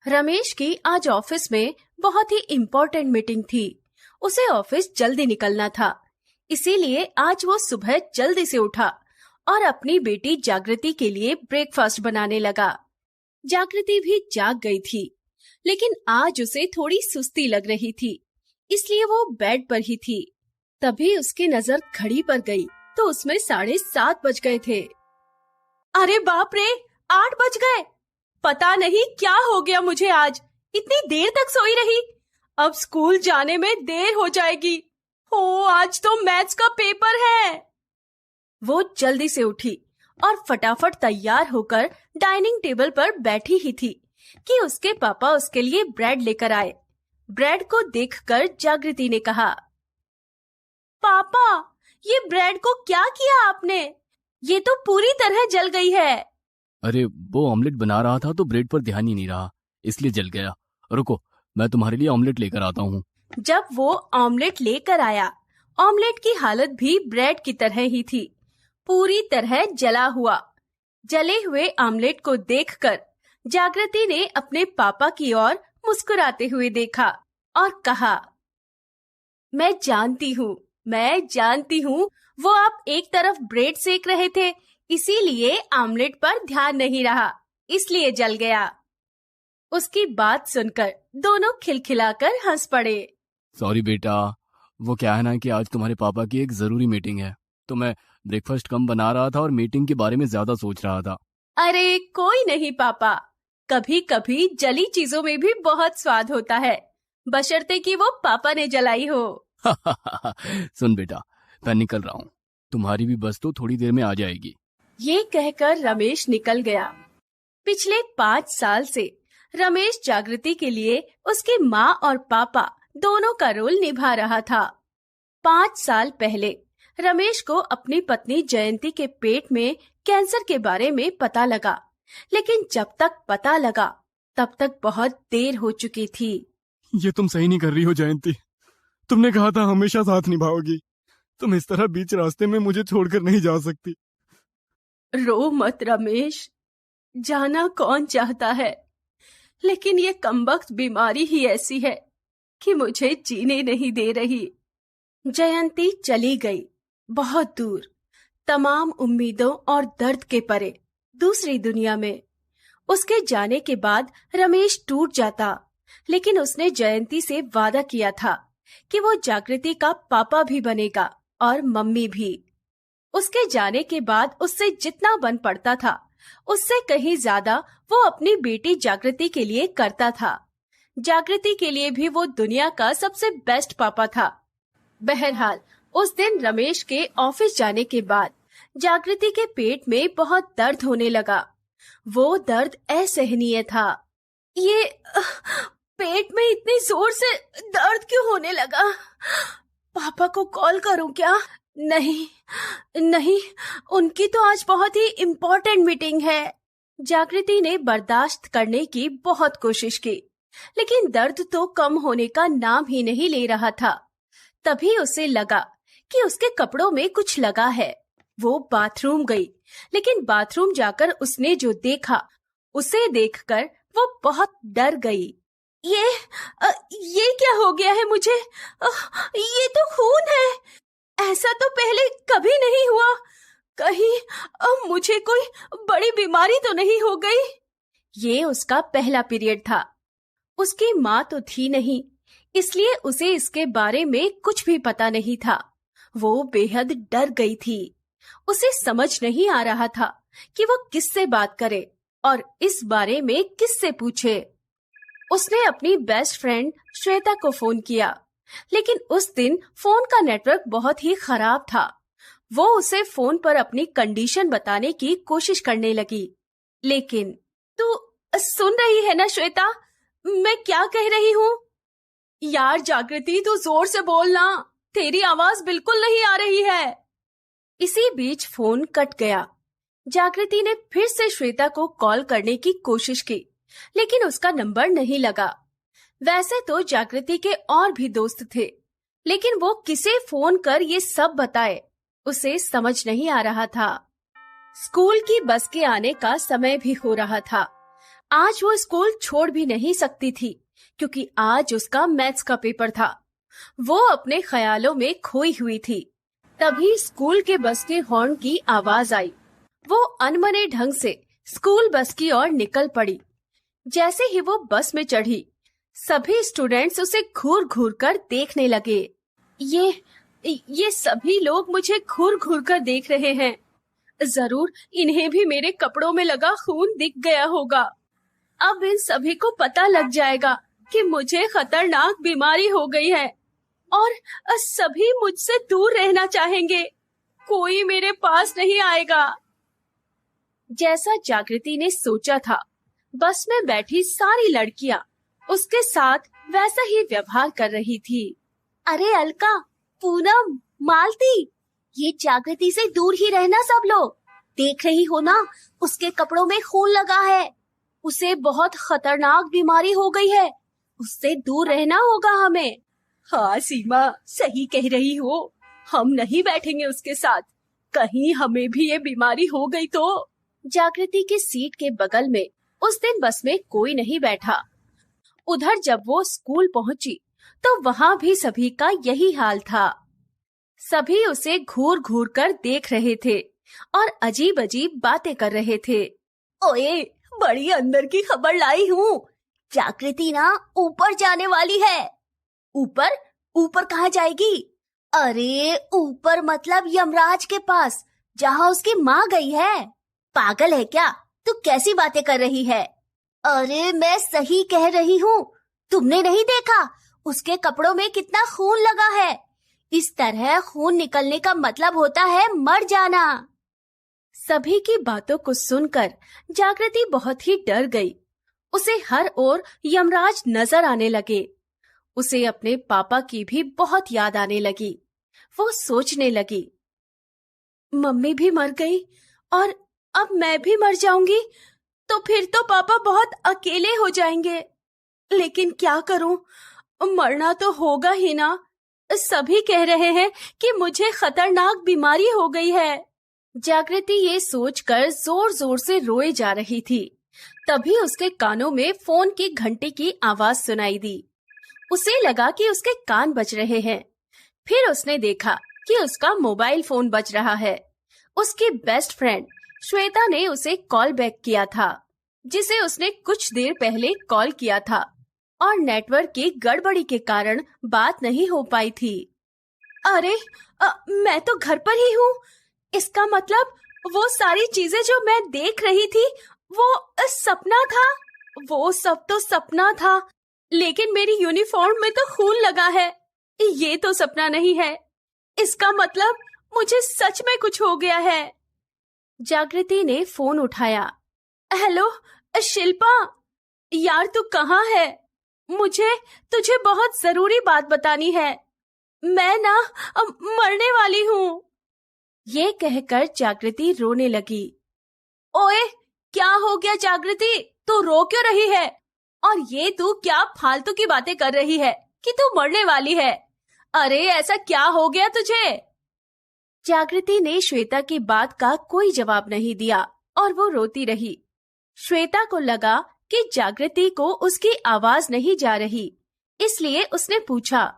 रमेश की आज ऑफिस में बहुत ही इम्पोर्टेंट मीटिंग थी। उसे ऑफिस जल्दी निकलना था, इसीलिए आज वो सुबह जल्दी से उठा और अपनी बेटी जागृति के लिए ब्रेकफास्ट बनाने लगा। जागृति भी जाग गई थी, लेकिन आज उसे थोड़ी सुस्ती लग रही थी, इसलिए वो बेड पर ही थी। तभी उसकी नजर घड़ी पर गई तो उसमें 7:30 बज गए थे। अरे बाप रे, 8 बज गए। पता नहीं क्या हो गया मुझे, आज इतनी देर तक सोई रही। अब स्कूल जाने में देर हो जाएगी। आज तो मैथ्स का पेपर है। वो जल्दी से उठी और फटाफट तैयार होकर डाइनिंग टेबल पर बैठी ही थी कि उसके पापा उसके लिए ब्रेड लेकर आए। ब्रेड को देखकर जागृति ने कहा, पापा, ये ब्रेड को क्या किया आपने? ये तो पूरी तरह जल गई है। अरे वो ऑमलेट बना रहा था तो ब्रेड पर ध्यान ही नहीं रहा, इसलिए जल गया। रुको, मैं तुम्हारे लिए ऑमलेट लेकर आता हूँ। जब वो ऑमलेट लेकर आया, ऑमलेट की हालत भी ब्रेड की तरह ही थी, पूरी तरह जला हुआ। जले हुए ऑमलेट को देखकर जागृति ने अपने पापा की ओर मुस्कुराते हुए देखा और कहा, मैं जानती हूँ वो आप एक तरफ ब्रेड सेक रहे थे, इसीलिए ऑमलेट पर ध्यान नहीं रहा, इसलिए जल गया। उसकी बात सुनकर दोनों खिलखिलाकर हंस पड़े। सॉरी बेटा, वो क्या है ना कि आज तुम्हारे पापा की एक जरूरी मीटिंग है, तो मैं ब्रेकफास्ट कम बना रहा था और मीटिंग के बारे में ज्यादा सोच रहा था। अरे कोई नहीं पापा, कभी कभी जली चीजों में भी बहुत स्वाद होता है, बशर्ते कि वो पापा ने जलाई हो। सुन बेटा, मैं निकल रहा हूँ, तुम्हारी भी बस तो थोड़ी देर में आ जाएगी। ये कहकर रमेश निकल गया। पिछले 5 साल से रमेश जागृति के लिए उसकी माँ और पापा दोनों का रोल निभा रहा था। 5 साल पहले रमेश को अपनी पत्नी जयंती के पेट में कैंसर के बारे में पता लगा, लेकिन जब तक पता लगा तब तक बहुत देर हो चुकी थी। ये तुम सही नहीं कर रही हो जयंती, तुमने कहा था हमेशा साथ निभाओगी, तुम इस तरह बीच रास्ते में मुझे छोड़कर नहीं जा सकती। रो मत रमेश, जाना कौन चाहता है, लेकिन ये कमबख्त बीमारी ही ऐसी है कि मुझे जीने नहीं दे रही। जयंती चली गई, बहुत दूर, तमाम उम्मीदों और दर्द के परे, दूसरी दुनिया में। उसके जाने के बाद रमेश टूट जाता, लेकिन उसने जयंती से वादा किया था कि वो जागृति का पापा भी बनेगा और मम्मी भी। उसके जाने के बाद उससे जितना बन पड़ता था, उससे कहीं ज्यादा वो अपनी बेटी जागृति के लिए करता था। जागृति के लिए भी वो दुनिया का सबसे बेस्ट पापा था। बहरहाल उस दिन रमेश के ऑफिस जाने के बाद जागृति के पेट में बहुत दर्द होने लगा। वो दर्द असहनीय था। ये पेट में इतनी जोर से दर्द क्यों होने लगा? पापा को कॉल करूं क्या? नहीं, उनकी तो आज बहुत ही इम्पोर्टेंट मीटिंग है। जागृति ने बर्दाश्त करने की बहुत कोशिश की, लेकिन दर्द तो कम होने का नाम ही नहीं ले रहा था। तभी उसे लगा कि उसके कपड़ों में कुछ लगा है। वो बाथरूम गई, लेकिन बाथरूम जाकर उसने जो देखा, उसे देखकर वो बहुत डर गई। ये क्या हो गया है मुझे? ये तो खून है, ऐसा तो पहले कभी नहीं हुआ। कहीं मुझे कोई बड़ी बीमारी तो नहीं हो गई? ये उसका पहला पीरियड था। उसकी माँ तो थी नहीं, इसलिए उसे इसके बारे में कुछ भी पता नहीं था। वो बेहद डर गई थी। उसे समझ नहीं आ रहा था कि वो किससे बात करे और इस बारे में किससे पूछे। उसने अपनी बेस्ट फ्रेंड श्वेता को फोन किया, लेकिन उस दिन फोन का नेटवर्क बहुत ही खराब था। वो उसे फोन पर अपनी कंडीशन बताने की कोशिश करने लगी, लेकिन तू सुन रही है ना श्वेता, मैं क्या कह रही हूँ? यार जागृति, तू जोर से बोलना, तेरी आवाज बिल्कुल नहीं आ रही है। इसी बीच फोन कट गया। जागृति ने फिर से श्वेता को कॉल करने की कोशिश की, लेकिन उसका नंबर नहीं लगा। वैसे तो जागृति के और भी दोस्त थे, लेकिन वो किसे फोन कर ये सब बताए, उसे समझ नहीं आ रहा था। स्कूल की बस के आने का समय भी हो रहा था। आज वो स्कूल छोड़ भी नहीं सकती थी क्योंकि आज उसका मैथ्स का पेपर था। वो अपने ख्यालों में खोई हुई थी। तभी स्कूल के बस के हॉर्न की आवाज आई। वो अनमने ढंग से स्कूल बस की ओर निकल पड़ी। जैसे ही वो बस में चढ़ी, सभी स्टूडेंट्स उसे घूर घूर कर देखने लगे। ये सभी लोग मुझे घूर घूर कर देख रहे हैं। जरूर इन्हें भी मेरे कपड़ों में लगा खून दिख गया होगा। अब इन सभी को पता लग जाएगा कि मुझे खतरनाक बीमारी हो गई है और सभी मुझसे दूर रहना चाहेंगे। कोई मेरे पास नहीं आएगा। जैसा जागृति ने सोचा था, बस में बैठी सारी लड़कियां उसके साथ वैसा ही व्यवहार कर रही थी। अरे अलका, पूनम, मालती, ये जागृति से दूर ही रहना सब लोग। देख रही हो ना, उसके कपड़ों में खून लगा है। उसे बहुत खतरनाक बीमारी हो गई है। उससे दूर रहना होगा हमें। हाँ सीमा, सही कह रही हो। हम नहीं बैठेंगे उसके साथ। कहीं हमें भी ये बीमारी हो गई तो। जागृति की सीट के बगल में उस दिन बस में कोई नहीं बैठा। उधर जब वो स्कूल पहुंची तो वहां भी सभी का यही हाल था। सभी उसे घूर घूर कर देख रहे थे और अजीब अजीब बातें कर रहे थे। ओए, बड़ी अंदर की खबर लाई हूँ। जागृति ना ऊपर जाने वाली है। ऊपर? ऊपर कहाँ जाएगी? अरे ऊपर मतलब यमराज के पास, जहाँ उसकी माँ गई है। पागल है क्या? तू कैसी बातें कर रही है? अरे मैं सही कह रही हूँ। तुमने नहीं देखा उसके कपड़ों में कितना खून लगा है? इस तरह खून निकलने का मतलब होता है मर जाना। सभी की बातों को सुनकर जागृति बहुत ही डर गई। उसे हर ओर यमराज नजर आने लगे। उसे अपने पापा की भी बहुत याद आने लगी। वो सोचने लगी, मम्मी भी मर गई और अब मैं भी मर जाऊंगी तो फिर तो पापा बहुत अकेले हो जाएंगे। लेकिन क्या करूं, मरना तो होगा ही ना। सभी कह रहे हैं कि मुझे खतरनाक बीमारी हो गई है। जागृति ये सोचकर जोर जोर से रोए जा रही थी। तभी उसके कानों में फोन की घंटी की आवाज सुनाई दी। उसे लगा कि उसके कान बज रहे हैं। फिर उसने देखा कि उसका मोबाइल फोन बज रहा है। उसकी बेस्ट फ्रेंड श्वेता ने उसे कॉल बैक किया था, जिसे उसने कुछ देर पहले कॉल किया था और नेटवर्क की गड़बड़ी के कारण बात नहीं हो पाई थी। अरे मैं तो घर पर ही हूँ। इसका मतलब वो सारी चीजें जो मैं देख रही थी वो सपना था। वो सब तो सपना था, लेकिन मेरी यूनिफॉर्म में तो खून लगा है। ये तो सपना नहीं है। इसका मतलब मुझे सच में कुछ हो गया है। जागृति ने फोन उठाया। हेलो शिल्पा, यार तू कहाँ है? मुझे तुझे बहुत जरूरी बात बतानी है। मैं ना मरने वाली हूँ। ये कहकर जागृति रोने लगी। ओए, क्या हो गया जागृति? तू रो क्यों रही है? और ये तू क्या फालतू की बातें कर रही है कि तू मरने वाली है? अरे ऐसा क्या हो गया तुझे? जागृति ने श्वेता की बात का कोई जवाब नहीं दिया और वो रोती रही। श्वेता को लगा कि जागृति को उसकी आवाज नहीं जा रही, इसलिए उसने पूछा,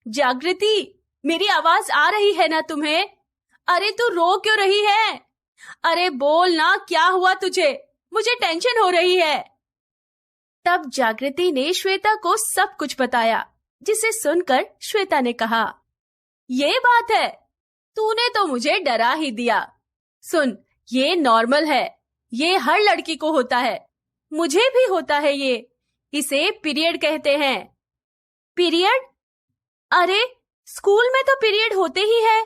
जागृति, मेरी आवाज आ रही है ना तुम्हें? अरे तू रो क्यों रही है? अरे बोल ना, क्या हुआ तुझे? मुझे टेंशन हो रही है। तब जागृति ने श्वेता को सब कुछ बताया, जिसे सुनकर श्वेता ने कहा, ये बात है? तूने तो मुझे डरा ही दिया। सुन, ये नॉर्मल है। ये हर लड़की को होता है। मुझे भी होता है ये। इसे पीरियड कहते हैं। पीरियड? अरे स्कूल में तो पीरियड होते ही है।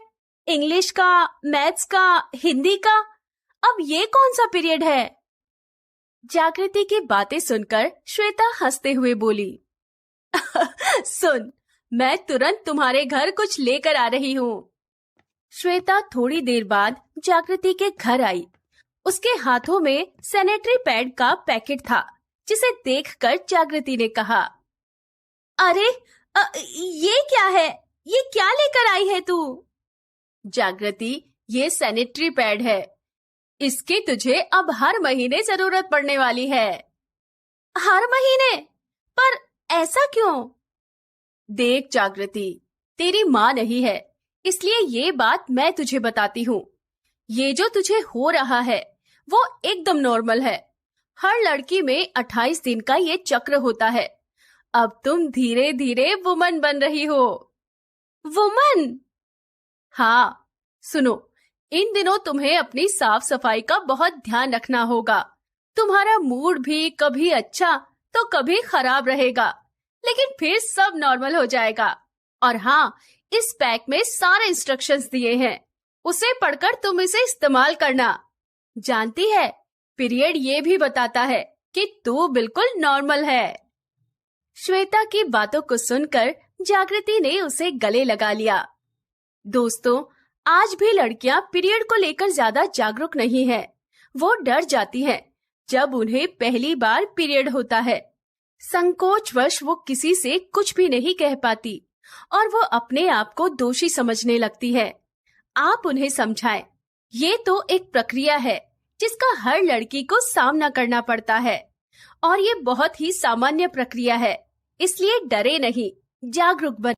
इंग्लिश का, मैथ्स का, हिंदी का। अब ये कौन सा पीरियड है? जागृति की बातें सुनकर श्वेता हंसते हुए बोली, सुन, मैं तुरंत तुम्हारे घर कुछ लेकर आ रही हूँ। श्वेता थोड़ी देर बाद जागृति के घर आई। उसके हाथों में सैनिटरी पैड का पैकेट था, जिसे देखकर जागृति ने कहा, अरे ये क्या है? ये क्या लेकर आई है तू? जागृति, ये सैनिटरी पैड है। इसकी तुझे अब हर महीने जरूरत पड़ने वाली है। हर महीने? पर ऐसा क्यों? देख जागृति, तेरी माँ नहीं है, इसलिए ये बात मैं तुझे बताती हूँ। ये जो तुझे हो रहा है वो एकदम नॉर्मल है। हर लड़की में 28 दिन का ये चक्र होता है। अब तुम धीरे धीरे वुमन बन रही हो। वुमन? हाँ, सुनो, इन दिनों तुम्हें अपनी साफ सफाई का बहुत ध्यान रखना होगा। तुम्हारा मूड भी कभी अच्छा तो कभी खराब रहेगा, लेकिन फिर सब नॉर्मल हो जाएगा। और हाँ, इस पैक में सारे इंस्ट्रक्शंस दिए हैं, उसे पढ़कर तुम इसे इस्तेमाल करना। जानती है, पीरियड ये भी बताता है कि तू बिल्कुल नॉर्मल है। श्वेता की बातों को सुनकर जागृति ने उसे गले लगा लिया। दोस्तों, आज भी लड़कियां पीरियड को लेकर ज्यादा जागरूक नहीं है। वो डर जाती हैं जब उन्हें पहली बार पीरियड होता है। संकोचवश वो किसी से कुछ भी नहीं कह पाती और वो अपने आप को दोषी समझने लगती है। आप उन्हें समझाएं, ये तो एक प्रक्रिया है जिसका हर लड़की को सामना करना पड़ता है और ये बहुत ही सामान्य प्रक्रिया है, इसलिए डरे नहीं, जागरूक बने।